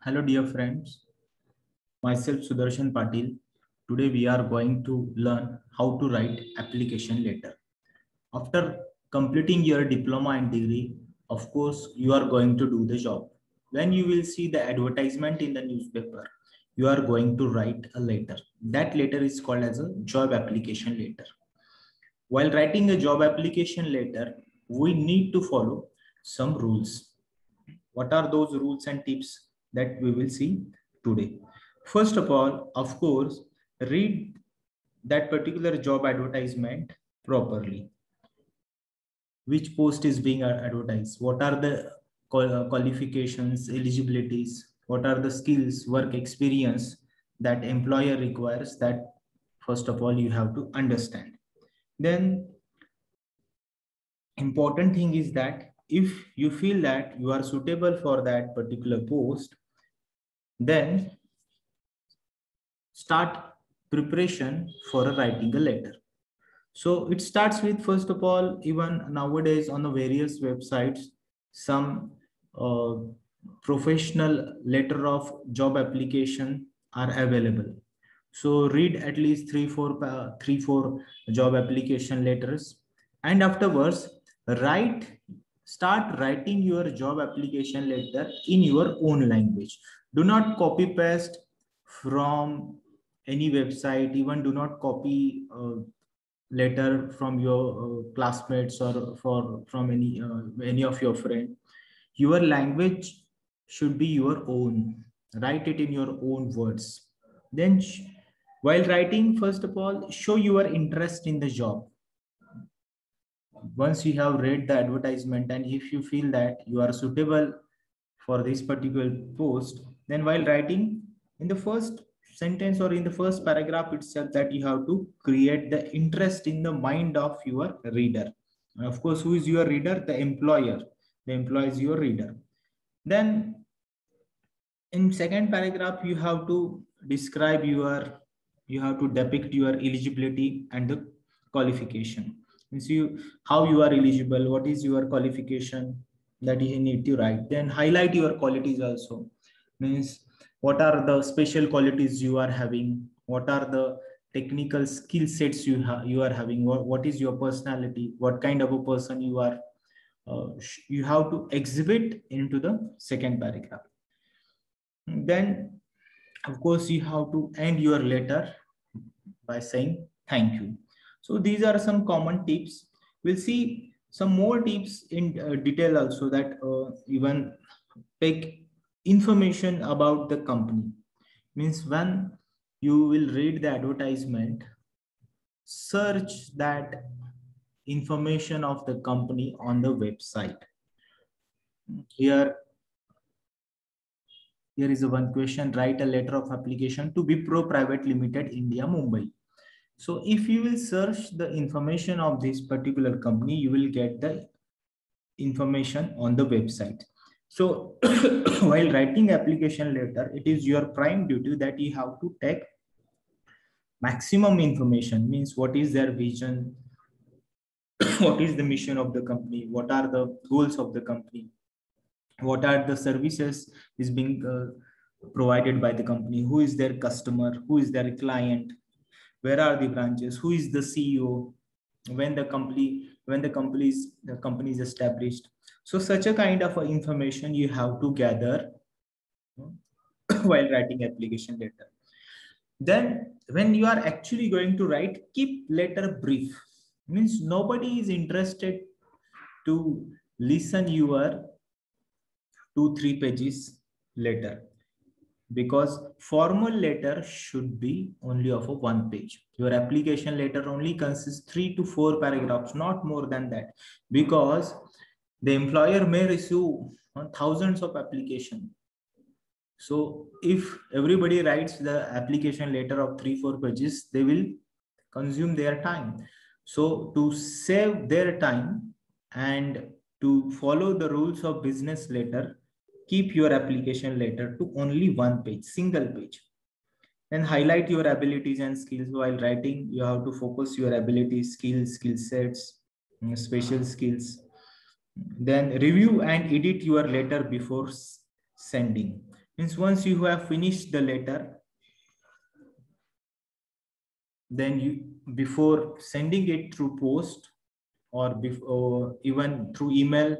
Hello, dear friends. Myself, Sudarshan Patil. Today, we are going to learn how to write application letter. After completing your diploma and degree, of course, you are going to do the job. When you will see the advertisement in the newspaper, you are going to write a letter. That letter is called as a job application letter. While writing a job application letter, we need to follow some rules. What are those rules and tips that we will see today? First of all, of course, read that particular job advertisement properly. Which post is being advertised? What are the qualifications, eligibilities? What are the skills, work experience that employer requires? That first of all, you have to understand. Then important thing is that if you feel that you are suitable for that particular post, then start preparation for writing a letter. So it starts with, first of all, even nowadays on the various websites, some professional letter of job application are available. So read at least three, four job application letters, and afterwards start writing your job application letter in your own language. Do not copy paste from any website. Even do not copy letter from your classmates or from any of your friend. Your language should be your own. Write it in your own words. Then while writing, first of all, show your interest in the job. Once you have read the advertisement and if you feel that you are suitable for this particular post, then while writing, in the first sentence or in the first paragraph itself, that you have to create the interest in the mind of your reader. And of course, who is your reader? The employer. The employer is your reader. Then in second paragraph, you have to depict your eligibility and the qualification. Means how you are eligible, what is your qualification, that you need to write. Then highlight your qualities also. Means what are the special qualities you are having, what are the technical skill sets you are having, what is your personality, what kind of a person you are. You have to exhibit into the second paragraph. Then of course you have to end your letter by saying thank you. So these are some common tips. We'll see some more tips in detail also, that even take information about the company. Means when you will read the advertisement, search that information of the company on the website. Here is a one question: write a letter of application to Wipro Private Limited, India, Mumbai. So if you will search the information of this particular company, you will get the information on the website. So while writing application letter, it is your prime duty that you have to take maximum information. Means what is their vision, what is the mission of the company, what are the goals of the company, what are the services is being provided by the company, who is their customer, who is their client, where are the branches, who is the CEO, when the company is established. So such a kind of information you have to gather while writing application letter. Then when you are actually going to write, keep letter brief. Means nobody is interested to listen your 2-3 pages letter, because formal letter should be only of a 1 page. Your application letter only consists 3 to 4 paragraphs, not more than that, because the employer may receive thousands of applications. So if everybody writes the application letter of 3-4 pages, they will consume their time. So to save their time and to follow the rules of business letter, keep your application letter to only 1 page, single page. Then highlight your abilities and skills. While writing, you have to focus your abilities, skills, skill sets, special skills. Then review and edit your letter before sending. Means once you have finished the letter, then you, before sending it through post or before, even through email,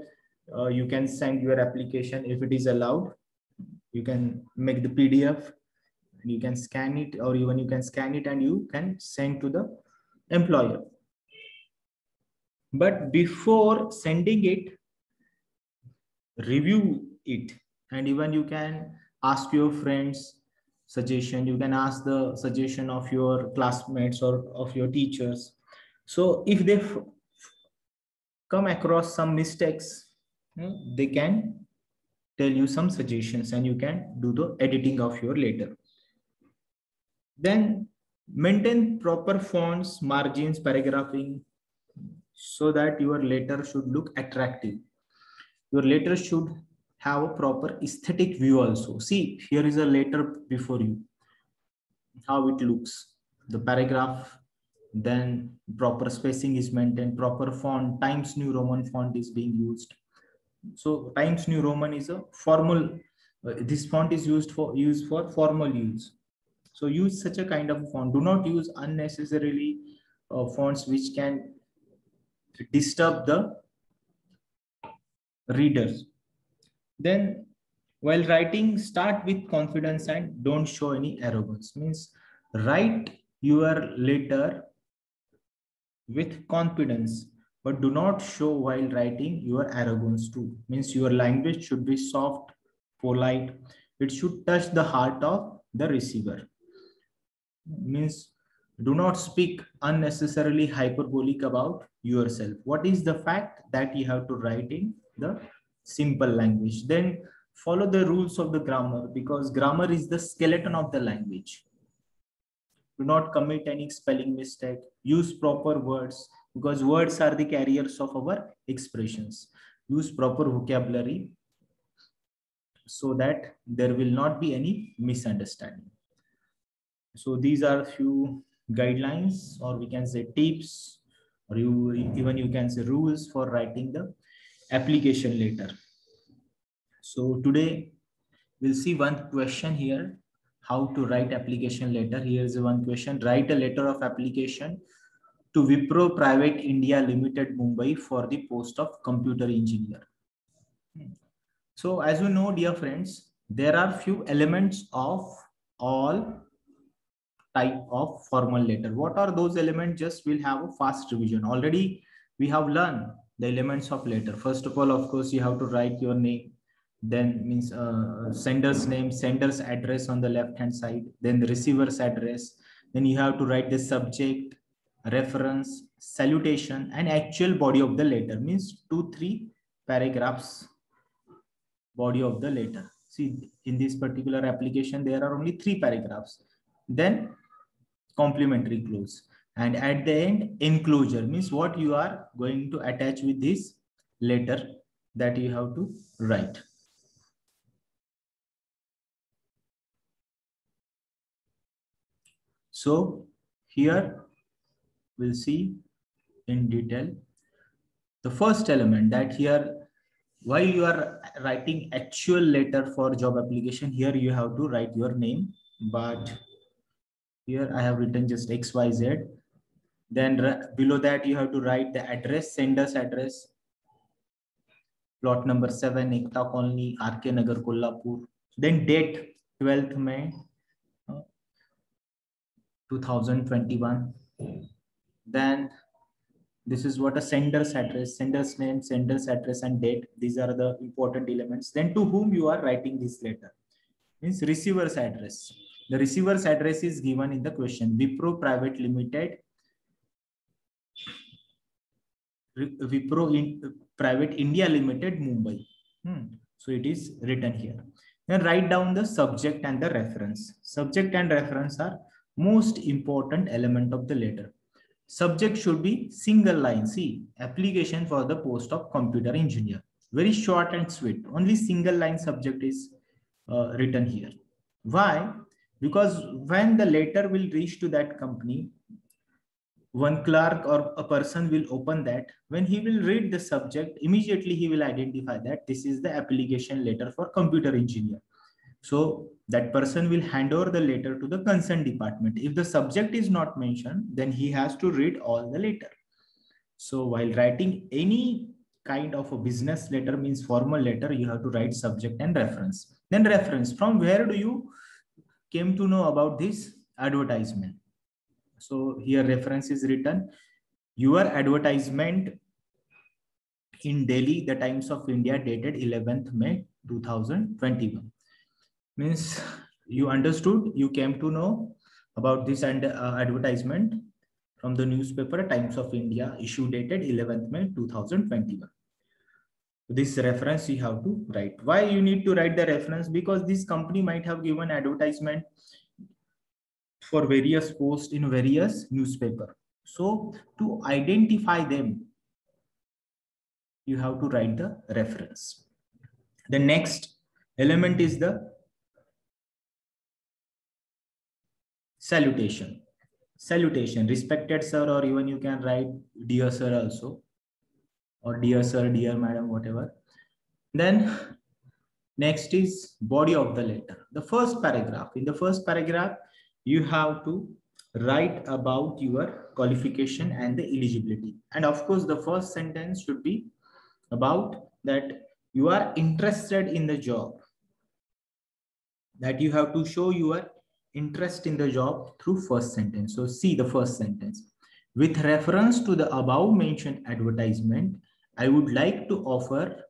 you can send your application if it is allowed. You can make the PDF, you can scan it, or even you can scan it and you can send to the employer. But before sending it, review it, and even you can ask your friends suggestion, you can ask the suggestion of your classmates or of your teachers. So if they come across some mistakes, they can tell you some suggestions and you can do the editing of your letter. Then maintain proper fonts, margins, paragraphing, so that your letter should look attractive. Your letter should have a proper aesthetic view also. See, here is a letter before you, how it looks, the paragraph, then proper spacing is maintained, proper font, Times New Roman font is being used. So Times New Roman is a formal, this font is used for formal use. So use such a kind of font. Do not use unnecessarily fonts which can disturb the readers. Then while writing, start with confidence and don't show any arrogance. Means write your letter with confidence, but do not show while writing your arrogance too. Means your language should be soft, polite. It should touch the heart of the receiver. Means do not speak unnecessarily hyperbolic about yourself. What is the fact that you have to write in the simple language? Then follow the rules of the grammar, because grammar is the skeleton of the language. Do not commit any spelling mistake. Use proper words, because words are the carriers of our expressions. Use proper vocabulary so that there will not be any misunderstanding. So these are a few guidelines, or we can say tips, or even you can say rules for writing the application letter. So today we'll see one question here, how to write application letter. Here is one question: write a letter of application to Wipro Private India Limited, Mumbai, for the post of computer engineer. So as you know, dear friends, there are few elements of all type of formal letter. What are those elements? Just we'll have a fast revision. Already we have learned the elements of letter. First of all, of course, you have to write your name, then means sender's name, sender's address on the left hand side, then the receiver's address. Then you have to write the subject, reference, salutation, and actual body of the letter. Means 2-3 paragraphs body of the letter. See, in this particular application, there are only 3 paragraphs. Then complementary clause, and at the end enclosure, means what you are going to attach with this letter that you have to write. So here we'll see in detail the first element, that here while you are writing actual letter for job application, here you have to write your name, but here I have written just XYZ. Then below that you have to write the address, sender's address, plot number 7, Ekta Colony, RK Nagar, Kolhapur. Then date 12th May 2021. Then this is what a sender's address, sender's name, sender's address, and date. These are the important elements. Then to whom you are writing this letter, means receiver's address. The receiver's address is given in the question: Wipro Private Limited, Private India Limited, Mumbai. So it is written here. Then write down the subject and the reference. Subject and reference are most important element of the letter. Subject should be single line. See, application for the post of computer engineer. Very short and sweet. Only single line subject is written here. Why? Because when the letter will reach to that company, one clerk or a person will open that. When he will read the subject, immediately he will identify that this is the application letter for computer engineer. So that person will hand over the letter to the concerned department. If the subject is not mentioned, then he has to read all the letter. So while writing any kind of a business letter, means formal letter, you have to write subject and reference. Then reference, from where do you came to know about this advertisement? So here reference is written, your advertisement in Delhi, the Times of India, dated 11th May 2021. Means you understood, you came to know about this and advertisement from the newspaper Times of India, issue dated 11th May 2021. This reference you have to write. Why you need to write the reference? Because this company might have given advertisement for various posts in various newspaper. So to identify them, you have to write the reference. The next element is the salutation. Salutation, respected sir, or even you can write dear sir also, or dear sir, dear madam, whatever. Then next is body of the letter. The first paragraph. In the first paragraph, you have to write about your qualification and the eligibility. And of course, the first sentence should be about that you are interested in the job. That you have to show your interest in the job through first sentence. So see the first sentence. With reference to the above mentioned advertisement, I would like to offer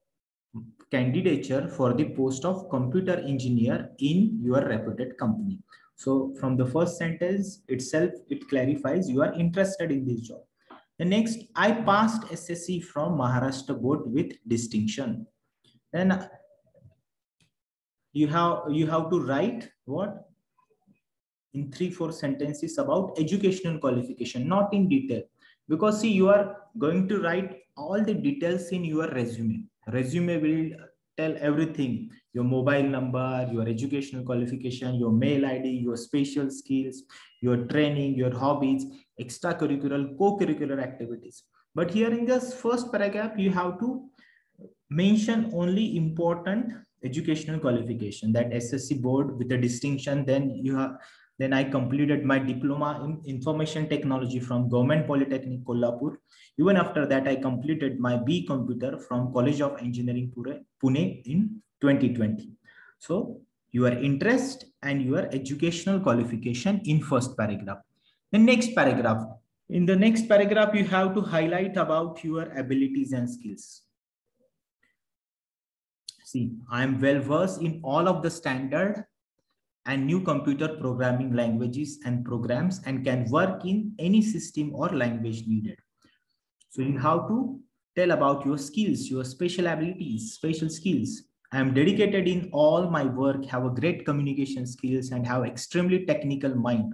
candidature for the post of computer engineer in your reputed company. So from the first sentence itself, it clarifies you are interested in this job. The next, I passed SSC from Maharashtra board with distinction. Then you have to write what? In 3-4 sentences about educational qualification, not in detail. Because see, you are going to write all the details in your resume. Resume will tell everything: your mobile number, your educational qualification, your mail ID, your special skills, your training, your hobbies, extracurricular, co-curricular activities. But here in this first paragraph, you have to mention only important educational qualification, that SSC board with a distinction. Then I completed my diploma in information technology from Government Polytechnic Kolhapur. Even after that, I completed my B computer from College of Engineering Pune in 2020. So your interest and your educational qualification in first paragraph. The next paragraph. In the next paragraph, you have to highlight about your abilities and skills. See, I am well versed in all of the standard and new computer programming languages and programs and can work in any system or language needed. So you have to tell about your skills, your special abilities, special skills. I am dedicated in all my work, have a great communication skills and have extremely technical mind.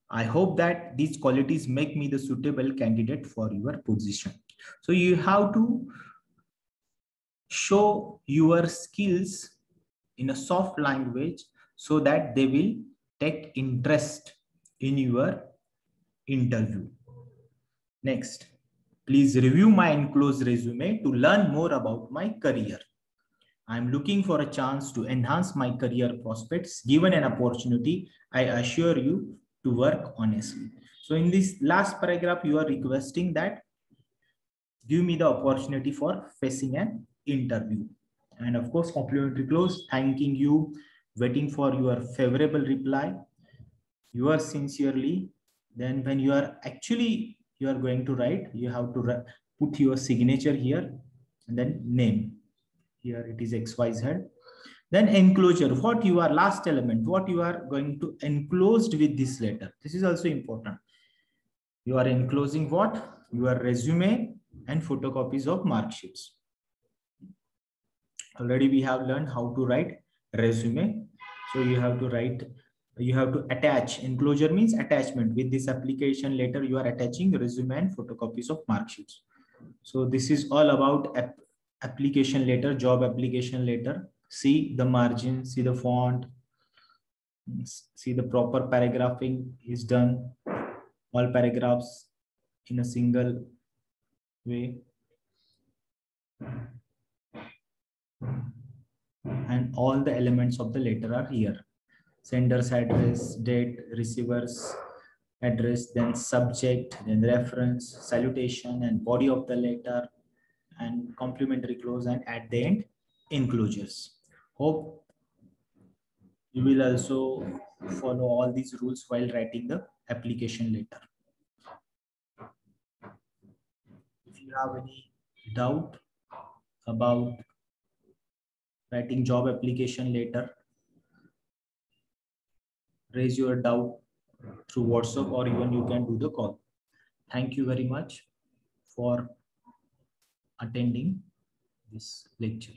I hope that these qualities make me the suitable candidate for your position. So you have to show your skills in a soft language so that they will take interest in your interview. Next, please review my enclosed resume to learn more about my career. I'm looking for a chance to enhance my career prospects. Given an opportunity, I assure you to work honestly. So in this last paragraph, you are requesting that give me the opportunity for facing an interview. And of course, complimentary close, thanking you, waiting for your favorable reply. You are sincerely. Then when you are actually, you are going to write, you have to put your signature here and then name. Here it is XYZ. Then enclosure, what you are, last element, what you are going to enclosed with this letter. This is also important. You are enclosing what? Your resume and photocopies of mark sheets. Already we have learned how to write resume. So you have to write, you have to attach. Enclosure means attachment. With this application letter, you are attaching resume and photocopies of mark sheets. So this is all about application letter, job application letter. See the margin, see the font, see the proper paragraphing is done. All paragraphs in a single way. and all the elements of the letter are here. Sender's address, date, receiver's address, then subject, then reference, salutation, and body of the letter, and complementary clause, and at the end, enclosures. Hope you will also follow all these rules while writing the application letter. If you have any doubt about writing job application letter, raise your doubt through WhatsApp, or even you can do the call. Thank you very much for attending this lecture.